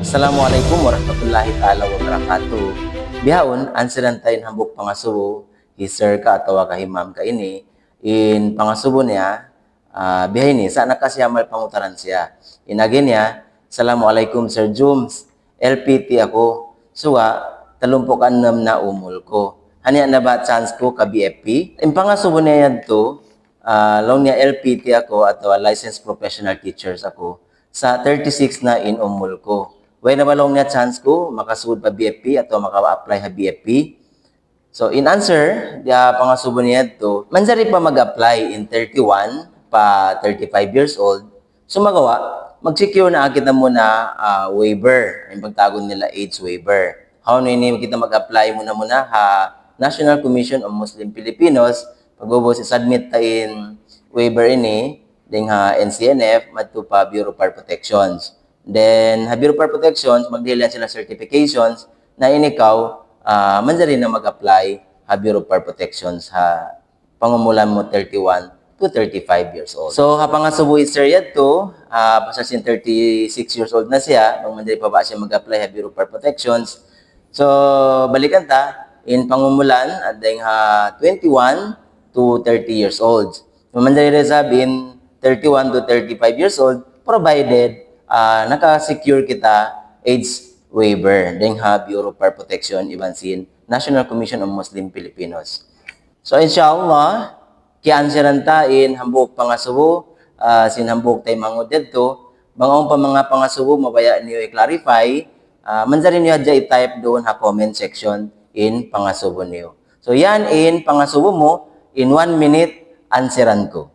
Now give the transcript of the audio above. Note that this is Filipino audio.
Assalamualaikum warahmatullahi ta'ala wabarakatuh. Bihaon, ansiran tayo hambuk pangasubo, hisir ka atawa kahimam ka ini, in pangasubo niya, bihay ni, sa nakasyamal pangutaran siya. Inagin niya, Assalamualaikum Sir Jums, LPT ako, suwa, 36 na umul ko. Hanya na ba chance ko ka BFP? In pangasubo niya yan to, long niya LPT ako atawa licensed professional teachers ako, sa 36 na in umul ko. Way na balong niya chance ko, makasugod pa BFP atau maka-apply ha BFP. So, in answer, dia pangasubo niya to, manjari pa mag-apply in 31 pa 35 years old. So, magawa, mag-secure na kita muna waiver, yung pagtagon nila age waiver. How na ini kita mag-apply muna ha National Commission on Muslim Filipinos, pag-ubos submit ta in waiver ini, ding ha NCNF, madto pa Bureau of Fire Protections. Then, ha Bureau of Fire Protections, magdilan sila certifications na inikaw, manjari na mag-apply ha Bureau of Fire Protections ha pangumulan mo 31 to 35 years old. So, ha pangasubo sir yad to, pasasin 36 years old na siya, nung manjari pa ba siya mag-apply ha Bureau of Fire Protections. So, balikan ta, in pangumulan, at dahil ha 21 to 30 years old. So, manjari rin sabi, in 31 to 35 years old, provided naka-secure kita AIDS waiver ding ha Bureau of Fire Protection ibansin National Commission on Muslim Filipinos. So inshallah kiansiran ta in hambuk pangasubo sin hambuk tay mangod didto bangong pa mga pangasubo mabaya niyo i-clarify manjari niyo hadya i-type doon ha comment section in pangasubo niyo. So yan in pangasubo mo in 1 minute ansiran ko.